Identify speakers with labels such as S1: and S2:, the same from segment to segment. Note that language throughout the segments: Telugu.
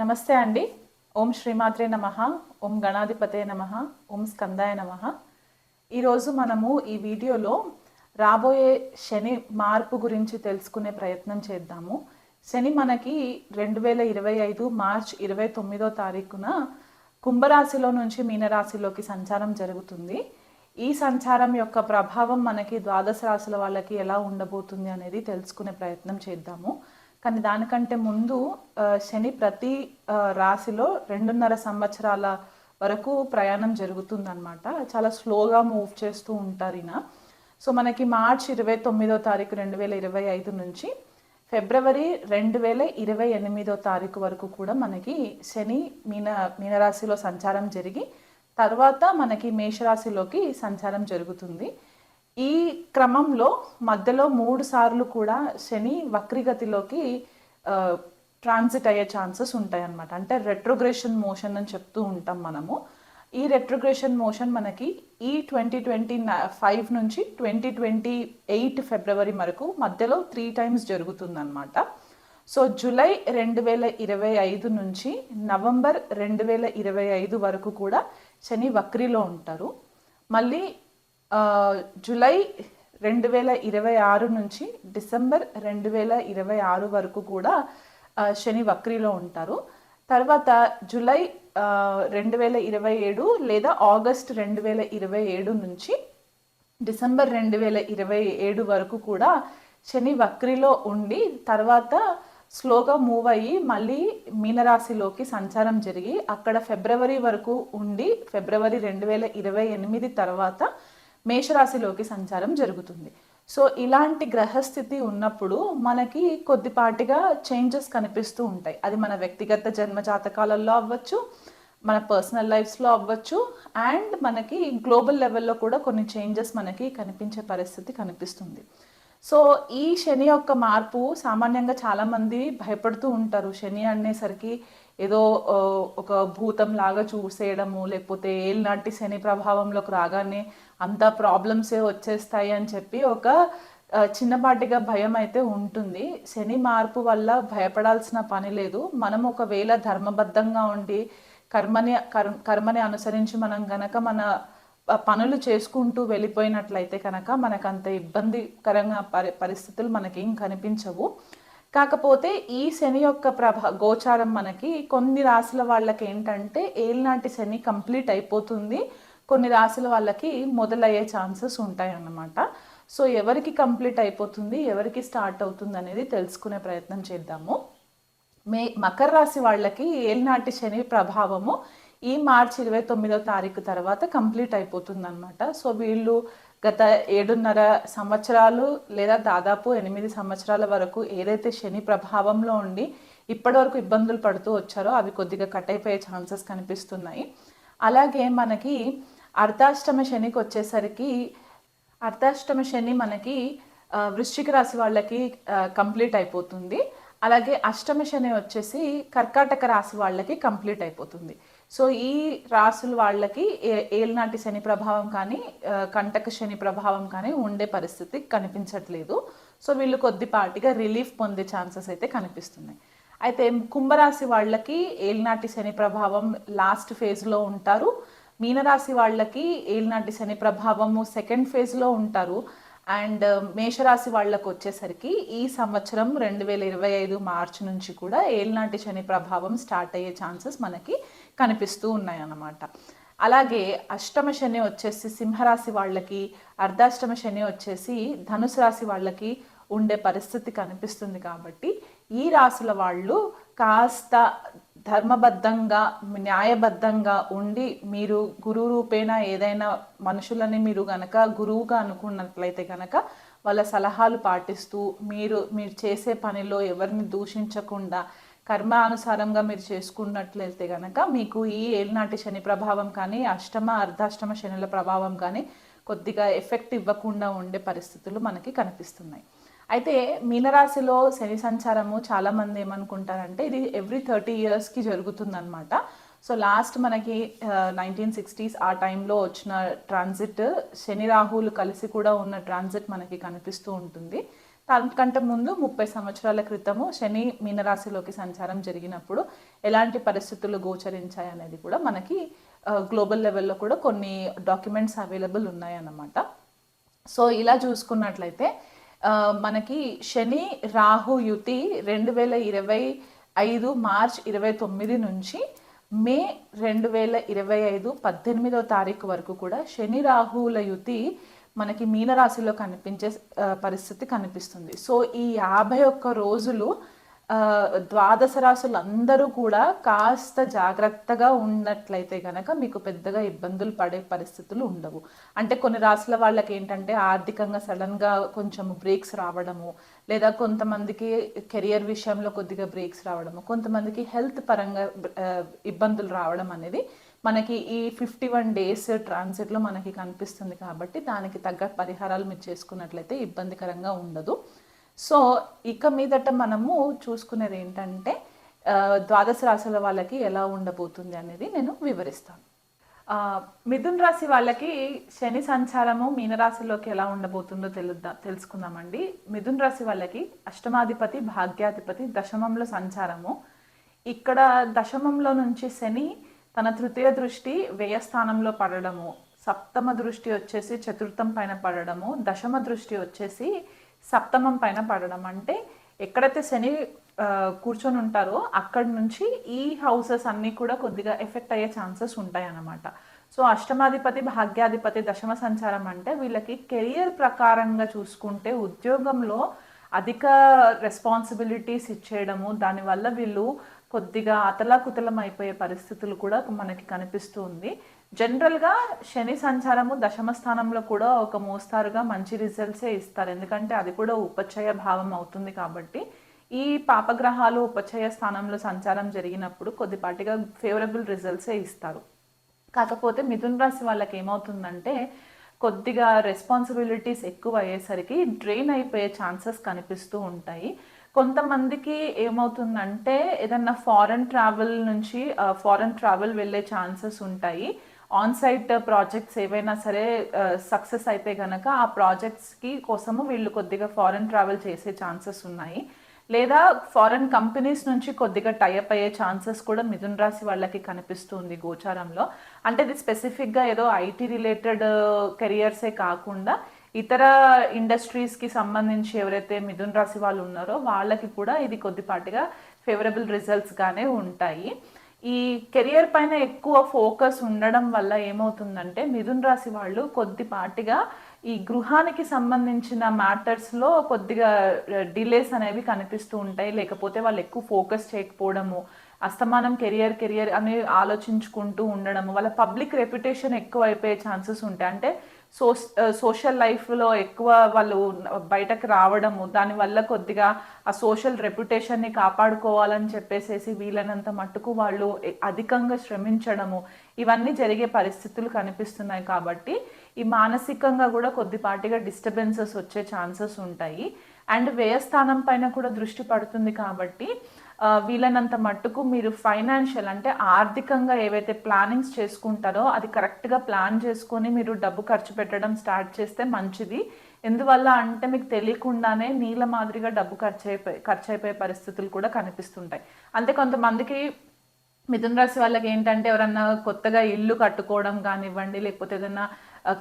S1: నమస్తే అండి. ఓం శ్రీమాత్రే నమః, ఓం గణాధిపతే నమః, ఓం స్కందాయ నమః. ఈరోజు మనము ఈ వీడియోలో రాబోయే శని మార్పు గురించి తెలుసుకునే ప్రయత్నం చేద్దాము. శని మనకి 2025 మార్చ్ 29వ తారీఖున కుంభరాశిలో నుంచి మీనరాశిలోకి సంచారం జరుగుతుంది. ఈ సంచారం యొక్క ప్రభావం మనకి ద్వాదశ రాశుల వాళ్ళకి ఎలా ఉండబోతుంది అనేది తెలుసుకునే ప్రయత్నం చేద్దాము. కానీ దానికంటే ముందు శని ప్రతి రాశిలో 2.5 సంవత్సరాల వరకు ప్రయాణం జరుగుతుందన్నమాట. చాలా స్లోగా మూవ్ చేస్తూ ఉంటారు ఈయన. సో మనకి మార్చ్ 29వ తారీఖు 2025 నుంచి ఫిబ్రవరి 2028వ తారీఖు వరకు కూడా మనకి శని మీనరాశిలో సంచారం జరిగి తర్వాత మనకి మేషరాశిలోకి సంచారం జరుగుతుంది. ఈ క్రమంలో మధ్యలో 3 సార్లు కూడా శని వక్రిగతిలోకి ట్రాన్సిట్ అయ్యే ఛాన్సెస్ ఉంటాయి అన్నమాట. అంటే రెట్రోగ్రెషన్ మోషన్ అని చెప్తూ ఉంటాం మనము. ఈ రెట్రోగ్రెషన్ మోషన్ మనకి ఈ 2025 నుంచి 2028 ఫిబ్రవరి వరకు మధ్యలో 3 టైమ్స్ జరుగుతుందన్నమాట. సో జూలై 2025 నుంచి నవంబర్ 2025 వరకు కూడా శని వక్రిలో ఉంటారు. మళ్ళీ జూలై 2026 నుంచి డిసెంబర్ 2026 వరకు కూడా శని వక్రిలో ఉంటారు. తర్వాత జూలై 2027 లేదా ఆగస్ట్ 2027 నుంచి డిసెంబర్ 2027 వరకు కూడా శని వక్రిలో ఉండి తర్వాత స్లోగా మూవ్ అయ్యి మళ్ళీ మీనరాశిలోకి సంచారం జరిగి అక్కడ ఫిబ్రవరి వరకు ఉండి ఫిబ్రవరి 2028 తర్వాత మేషరాశిలోకి సంచారం జరుగుతుంది. సో ఇలాంటి గ్రహస్థితి ఉన్నప్పుడు మనకి కొద్దిపాటిగా చేంజెస్ కనిపిస్తూ ఉంటాయి. అది మన వ్యక్తిగత జన్మ జాతకాలలో అవ్వచ్చు, మన పర్సనల్ లైఫ్స్లో అవ్వచ్చు, అండ్ మనకి గ్లోబల్ లెవెల్లో కూడా కొన్ని చేంజెస్ మనకి కనిపించే పరిస్థితి కనిపిస్తుంది. సో ఈ శని యొక్క మార్పు సామాన్యంగా చాలామంది భయపడుతూ ఉంటారు. శని అనేసరికి ఏదో ఒక భూతం లాగా చూసేయడము, లేకపోతే ఏళ్ళనాటి శని ప్రభావంలోకి రాగానే అంతా ప్రాబ్లమ్సే వచ్చేస్తాయి అని చెప్పి ఒక చిన్నపాటిగా భయం అయితే ఉంటుంది. శని మార్పు వల్ల భయపడాల్సిన పని లేదు. మనం ఒకవేళ ధర్మబద్ధంగా ఉండి కర్మని అనుసరించి మనం గనక మన పనులు చేసుకుంటూ వెళ్ళిపోయినట్లయితే కనుక మనకు అంత ఇబ్బందికరంగా పరిస్థితులు మనకేం కనిపించవు. కాకపోతే ఈ శని యొక్క గోచారం మనకి కొన్ని రాశుల వాళ్ళకి ఏంటంటే ఏళ్ళనాటి శని కంప్లీట్ అయిపోతుంది, కొన్ని రాశుల వాళ్ళకి మొదలయ్యే ఛాన్సెస్ ఉంటాయి అన్నమాట. సో ఎవరికి కంప్లీట్ అయిపోతుంది, ఎవరికి స్టార్ట్ అవుతుంది అనేది తెలుసుకునే ప్రయత్నం చేద్దాము. మకర రాశి వాళ్ళకి ఏళ్ళనాటి శని ప్రభావము ఈ మార్చి 29వ తారీఖు తర్వాత కంప్లీట్ అయిపోతుంది అనమాట. సో వీళ్ళు గత 7.5 సంవత్సరాలు లేదా దాదాపు 8 సంవత్సరాల వరకు ఏదైతే శని ప్రభావంలో ఉండి ఇప్పటివరకు ఇబ్బందులు పడుతూ వచ్చారో అవి కొద్దిగా కట్ అయిపోయే ఛాన్సెస్ కనిపిస్తున్నాయి. అలాగే మనకి అర్ధాష్టమ శనికి వచ్చేసరికి అర్ధాష్టమ శని మనకి వృశ్చిక రాశి వాళ్ళకి కంప్లీట్ అయిపోతుంది. అలాగే అష్టమ శని వచ్చేసి కర్కాటక రాశి వాళ్ళకి కంప్లీట్ అయిపోతుంది. సో ఈ రాశుల వాళ్ళకి ఏళ్ళనాటి శని ప్రభావం కానీ కంటక శని ప్రభావం కానీ ఉండే పరిస్థితి కనిపించట్లేదు. సో వీళ్ళు కొద్దిపాటిగా రిలీఫ్ పొందే ఛాన్సెస్ అయితే కనిపిస్తున్నాయి. అయితే కుంభరాశి వాళ్ళకి ఏళ్ళనాటి శని ప్రభావం లాస్ట్ ఫేజ్లో ఉంటారు. మీనరాశి వాళ్ళకి ఏళ్ళనాటి శని ప్రభావము సెకండ్ ఫేజ్లో ఉంటారు. అండ్ మేషరాశి వాళ్ళకు వచ్చేసరికి ఈ సంవత్సరం 2025 మార్చి నుంచి కూడా ఏళ్ళనాటి శని ప్రభావం స్టార్ట్ అయ్యే ఛాన్సెస్ మనకి కనిపిస్తూ ఉన్నాయి అన్నమాట. అలాగే అష్టమ శని వచ్చేసి సింహరాశి వాళ్ళకి, అర్ధాష్టమ శని వచ్చేసి ధనుసు రాశి వాళ్ళకి ఉండే పరిస్థితి కనిపిస్తుంది. కాబట్టి ఈ రాశుల వాళ్ళు కాస్త ధర్మబద్ధంగా న్యాయబద్ధంగా ఉండి మీరు గురువు రూపేణ ఏదైనా మనుషులని మీరు గనక గురువుగా అనుకున్నట్లయితే కనుక వాళ్ళ సలహాలు పాటిస్తూ మీరు చేసే పనిలో ఎవరిని దూషించకుండా కర్మానుసారంగా మీరు చేసుకున్నట్లయితే కనుక మీకు ఈ ఏళ్ళనాటి శని ప్రభావం కానీ అర్ధాష్టమ శనుల ప్రభావం కానీ కొద్దిగా ఎఫెక్ట్ ఇవ్వకుండా ఉండే పరిస్థితులు మనకి కనిపిస్తున్నాయి. అయితే మీనరాశిలో శని సంచారము చాలామంది ఏమనుకుంటారంటే ఇది ఎవ్రీ 30 yearsకి జరుగుతుందన్నమాట. సో లాస్ట్ మనకి 1960s ఆ టైంలో వచ్చిన ట్రాన్సిట్ శని రాహువులు కలిసి కూడా ఉన్న ట్రాన్సిట్ మనకి కనిపిస్తూ ఉంటుంది. దానికంటే ముందు 30 సంవత్సరాల క్రితము శని మీనరాశిలోకి సంచారం జరిగినప్పుడు ఎలాంటి పరిస్థితులు గోచరించాయి అనేది కూడా మనకి గ్లోబల్ లెవెల్లో కూడా కొన్ని డాక్యుమెంట్స్ అవైలబుల్ ఉన్నాయన్నమాట. సో ఇలా చూసుకున్నట్లయితే మనకి శని రాహు యుతి 2025 మార్చ్ 29 నుంచి మే 2025 18వ తారీఖు వరకు కూడా శని రాహువుల యుతి మనకి మీనరాశిలో కనిపించే పరిస్థితి కనిపిస్తుంది. సో ఈ 51 రోజులు ద్వాదశ రాశులు అందరూ కూడా కాస్త జాగ్రత్తగా ఉన్నట్లయితే కనుక మీకు పెద్దగా ఇబ్బందులు పడే పరిస్థితులు ఉండవు. అంటే కొన్ని రాశుల వాళ్ళకి ఏంటంటే ఆర్థికంగా సడన్గా కొంచెం బ్రేక్స్ రావడము, లేదా కొంతమందికి కెరియర్ విషయంలో కొద్దిగా బ్రేక్స్ రావడము, కొంతమందికి హెల్త్ పరంగా ఇబ్బందులు రావడం అనేది మనకి ఈ 51 డేస్ ట్రాన్సిట్లో మనకి కనిపిస్తుంది. కాబట్టి దానికి తగ్గ పరిహారాలు మీరు చేసుకున్నట్లయితే ఇబ్బందికరంగా ఉండదు. సో ఇక మీదట మనము చూసుకునేది ఏంటంటే ద్వాదశ రాశుల వాళ్ళకి ఎలా ఉండబోతుంది అనేది నేను వివరిస్తాను. మిథున్ రాశి వాళ్ళకి శని సంచారము మీనరాశిలోకి ఎలా ఉండబోతుందో తెలుసుకుందామండి. మిథున్ రాశి వాళ్ళకి అష్టమాధిపతి భాగ్యాధిపతి దశమంలో సంచారము. ఇక్కడ దశమంలో నుంచి శని తన తృతీయ దృష్టి వ్యయస్థానంలో పడడము, సప్తమ దృష్టి వచ్చేసి చతుర్థం పైన పడడము, దశమ దృష్టి వచ్చేసి సప్తమం పైన పడడం. అంటే ఎక్కడైతే శని కూర్చొని ఉంటారో అక్కడి నుంచి ఈ హౌసెస్ అన్నీ కూడా కొద్దిగా ఎఫెక్ట్ అయ్యే ఛాన్సెస్ ఉంటాయి అన్నమాట. సో అష్టమాధిపతి భాగ్యాధిపతి దశమ సంచారం అంటే వీళ్ళకి కెరియర్ ప్రకారంగా చూసుకుంటే ఉద్యోగంలో అధిక రెస్పాన్సిబిలిటీస్ ఇచ్చేయడము, దానివల్ల వీళ్ళు కొద్దిగా అతలాకుతలం అయిపోయే పరిస్థితులు కూడా మనకి కనిపిస్తూ ఉంది. జనరల్గా శని సంచారము దశమ స్థానంలో కూడా ఒక మోస్తారుగా మంచి రిజల్ట్సే ఇస్తారు, ఎందుకంటే అది కూడా ఉపచయ భావం అవుతుంది. కాబట్టి ఈ పాపగ్రహాలు ఉపచయ స్థానంలో సంచారం జరిగినప్పుడు కొద్దిపాటిగా ఫేవరబుల్ రిజల్ట్సే ఇస్తారు. కాకపోతే మిథున్ రాశి వాళ్ళకి ఏమవుతుందంటే కొద్దిగా రెస్పాన్సిబిలిటీస్ ఎక్కువ అయ్యేసరికి డ్రైన్ అయిపోయే ఛాన్సెస్ కనిపిస్తూ ఉంటాయి. కొంతమందికి ఏమవుతుందంటే ఏదన్నా ఫారెన్ ట్రావెల్ వెళ్ళే ఛాన్సెస్ ఉంటాయి. ఆన్ సైట్ ప్రాజెక్ట్స్ ఏవైనా సరే సక్సెస్ అయితే కనుక ఆ ప్రాజెక్ట్స్కి కోసము వీళ్ళు కొద్దిగా ఫారెన్ ట్రావెల్ చేసే ఛాన్సెస్ ఉన్నాయి. లేదా ఫారెన్ కంపెనీస్ నుంచి కొద్దిగా టైఅప్ అయ్యే ఛాన్సెస్ కూడా మిథున్ రాశి వాళ్ళకి కనిపిస్తుంది గోచారంలో. అంటే ఇది స్పెసిఫిక్గా ఏదో ఐటీ రిలేటెడ్ కెరియర్సే కాకుండా ఇతర ఇండస్ట్రీస్కి సంబంధించి ఎవరైతే మిథున్ రాశి వాళ్ళు ఉన్నారో వాళ్ళకి కూడా ఇది కొద్దిపాటిగా ఫేవరబుల్ రిజల్ట్స్గానే ఉంటాయి. ఈ కెరియర్ పైన ఎక్కువ ఫోకస్ ఉండడం వల్ల ఏమవుతుందంటే మిథున్ రాశి వాళ్ళు కొద్దిపాటిగా ఈ గృహానికి సంబంధించిన మ్యాటర్స్లో కొద్దిగా డిలేస్ అనేవి కనిపిస్తూ ఉంటాయి. లేకపోతే వాళ్ళు ఎక్కువ ఫోకస్ చేయకపోవడము, అస్తమానం కెరియర్ అని ఆలోచించుకుంటూ ఉండడము, వాళ్ళ పబ్లిక్ రెప్యుటేషన్ ఎక్కువ అయిపోయే ఛాన్సెస్ ఉంటాయి. అంటే సోషల్ లైఫ్లో ఎక్కువ వాళ్ళు బయటకు రావడము, దానివల్ల కొద్దిగా ఆ సోషల్ రెప్యుటేషన్ని కాపాడుకోవాలని చెప్పేసి వీలైనంత మట్టుకు వాళ్ళు అధికంగా శ్రమించడము, ఇవన్నీ జరిగే పరిస్థితులు కనిపిస్తున్నాయి. కాబట్టి ఈ మానసికంగా కూడా కొద్దిపాటిగా డిస్టర్బెన్సెస్ వచ్చే ఛాన్సెస్ ఉంటాయి. అండ్ వ్యయస్థానం పైన కూడా దృష్టి పడుతుంది. కాబట్టి వీలైనంత మట్టుకు మీరు ఫైనాన్షియల్ అంటే ఆర్థికంగా ఏవైతే ప్లానింగ్స్ చేసుకుంటారో అది కరెక్ట్గా ప్లాన్ చేసుకొని మీరు డబ్బు ఖర్చు పెట్టడం స్టార్ట్ చేస్తే మంచిది. ఎందువల్ల అంటే మీకు తెలియకుండానే నీళ్ళ మాదిరిగా డబ్బు ఖర్చు అయిపోయే పరిస్థితులు కూడా కనిపిస్తుంటాయి. అంతే కొంతమందికి మిథున రాశి వాళ్ళకి ఏంటంటే ఎవరన్నా కొత్తగా ఇల్లు కట్టుకోవడం కానివ్వండి, లేకపోతే ఏదైనా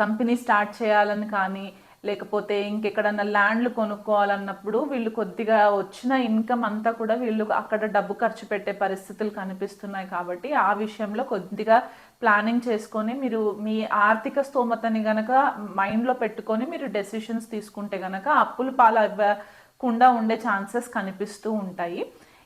S1: కంపెనీ స్టార్ట్ చేయాలని కానీ, లేకపోతే ఇంకెక్కడన్నా ల్యాండ్లు కొనుక్కోవాలన్నప్పుడు వీళ్ళు కొద్దిగా వచ్చిన ఇన్కమ్ అంతా కూడా వీళ్ళు అక్కడ డబ్బు ఖర్చు పెట్టే పరిస్థితులు కనిపిస్తున్నాయి. కాబట్టి ఆ విషయంలో కొద్దిగా ప్లానింగ్ చేసుకొని మీరు మీ ఆర్థిక స్తోమతని గనక మైండ్లో పెట్టుకొని మీరు డెసిషన్స్ తీసుకుంటే గనక అప్పులు పాలవ్వకుండా ఉండే ఛాన్సెస్ కనిపిస్తూ ఉంటాయి.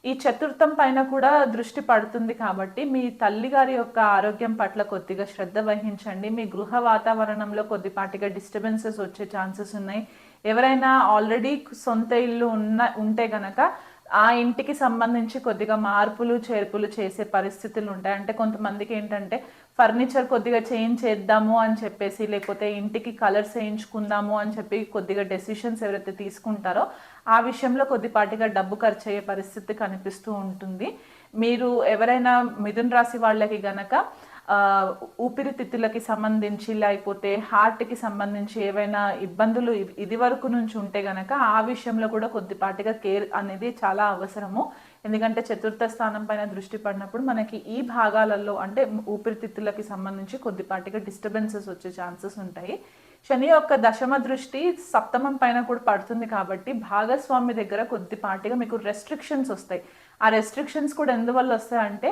S1: ఈ చతుర్థం పైన కూడా దృష్టి పడుతుంది. కాబట్టి మీ తల్లిగారి యొక్క ఆరోగ్యం పట్ల కొద్దిగా శ్రద్ధ వహించండి. మీ గృహ వాతావరణంలో కొద్దిపాటిగా డిస్టర్బెన్సెస్ వచ్చే ఛాన్సెస్ ఉన్నాయి. ఎవరైనా ఆల్రెడీ సొంత ఇల్లు ఉంటే గనక ఆ ఇంటికి సంబంధించి కొద్దిగా మార్పులు చేర్పులు చేసే పరిస్థితులు ఉంటాయి. అంటే కొంతమందికి ఏంటంటే ఫర్నిచర్ కొద్దిగా చేంజ్ చేద్దాము అని చెప్పేసి, లేకపోతే ఇంటికి కలర్స్ వేయించుకుందాము అని చెప్పి కొద్దిగా డెసిషన్స్ ఎవరైతే తీసుకుంటారో ఆ విషయంలో కొద్దిపాటిగా డబ్బు ఖర్చు అయ్యే పరిస్థితి కనిపిస్తూ ఉంటుంది. మీరు ఎవరైనా మిథున రాశి వాళ్ళకి గనక ఊపిరితిత్తులకి సంబంధించి లేకపోతే హార్ట్కి సంబంధించి ఏవైనా ఇబ్బందులు ఇది వరకు నుంచి ఉంటే గనక ఆ విషయంలో కూడా కొద్దిపాటిగా కేర్ అనేది చాలా అవసరము. ఎందుకంటే చతుర్థ స్థానం పైన దృష్టి పడినప్పుడు మనకి ఈ భాగాలలో అంటే ఊపిరితిత్తులకి సంబంధించి కొద్దిపాటిగా డిస్టర్బెన్సెస్ వచ్చే ఛాన్సెస్ ఉంటాయి. శని యొక్క దశమ దృష్టి సప్తమం పైన కూడా పడుతుంది కాబట్టి భాగస్వామి దగ్గర కొద్దిపాటిగా మీకు రెస్ట్రిక్షన్స్ వస్తాయి. ఆ రెస్ట్రిక్షన్స్ కూడా ఎందువల్ల వస్తాయంటే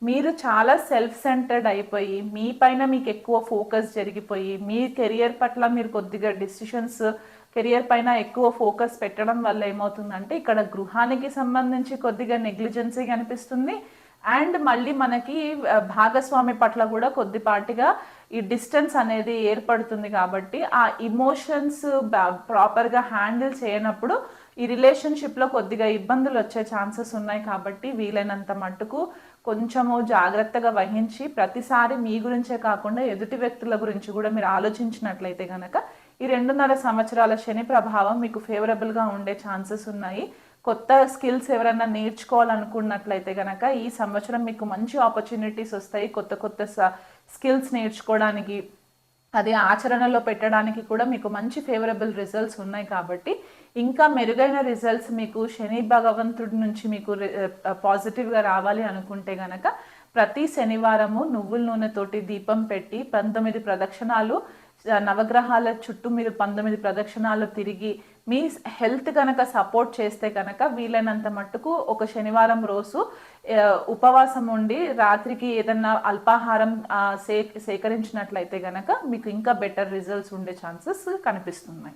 S1: మీరు చాలా సెల్ఫ్ సెంటర్డ్ అయిపోయి మీ పైన మీకు ఎక్కువ ఫోకస్ జరిగిపోయి మీ కెరియర్ పట్ల మీరు కొద్దిగా డిసిషన్స్ కెరియర్ పైన ఎక్కువ ఫోకస్ పెట్టడం వల్ల ఏమవుతుందంటే ఇక్కడ గృహానికి సంబంధించి కొద్దిగా నెగ్లిజెన్సీ కనిపిస్తుంది. అండ్ మళ్ళీ మనకి భాగస్వామి పట్ల కూడా కొద్దిపాటిగా ఈ డిస్టెన్స్ అనేది ఏర్పడుతుంది. కాబట్టి ఆ ఇమోషన్స్ ప్రాపర్గా హ్యాండిల్ చేయనప్పుడు ఈ రిలేషన్షిప్లో కొద్దిగా ఇబ్బందులు వచ్చే ఛాన్సెస్ ఉన్నాయి. కాబట్టి వీలైనంత మట్టుకు కొంచెము జాగ్రత్తగా వహించి ప్రతిసారి మీ గురించే కాకుండా ఎదుటి వ్యక్తుల గురించి కూడా మీరు ఆలోచించినట్లయితే కనుక ఈ 2.5 సంవత్సరాల శని ప్రభావం మీకు ఫేవరబుల్గా ఉండే ఛాన్సెస్ ఉన్నాయి. కొత్త స్కిల్స్ ఎవరైనా నేర్చుకోవాలనుకున్నట్లయితే కనుక ఈ సంవత్సరం మీకు మంచి ఆపర్చునిటీస్ వస్తాయి. కొత్త కొత్త స్కిల్స్ నేర్చుకోవడానికి అది ఆచరణలో పెట్టడానికి కూడా మీకు మంచి ఫేవరబుల్ రిజల్ట్స్ ఉన్నాయి. కాబట్టి ఇంకా మెరుగైన రిజల్ట్స్ మీకు శని భగవంతుడి నుంచి మీకు పాజిటివ్గా రావాలి అనుకుంటే గనక ప్రతి శనివారము నువ్వుల నూనెతోటి దీపం పెట్టి 19 ప్రదక్షిణాలు నవగ్రహాల చుట్టూ మీరు 19 ప్రదక్షిణాలు తిరిగి మీ హెల్త్ కనుక సపోర్ట్ చేస్తే కనుక వీలైనంత మట్టుకు ఒక శనివారం రోజు ఉపవాసం ఉండి రాత్రికి ఏదన్నా అల్పాహారం సేకరించినట్లయితే కనుక మీకు ఇంకా బెటర్ రిజల్ట్స్ ఉండే ఛాన్సెస్ కనిపిస్తున్నాయి.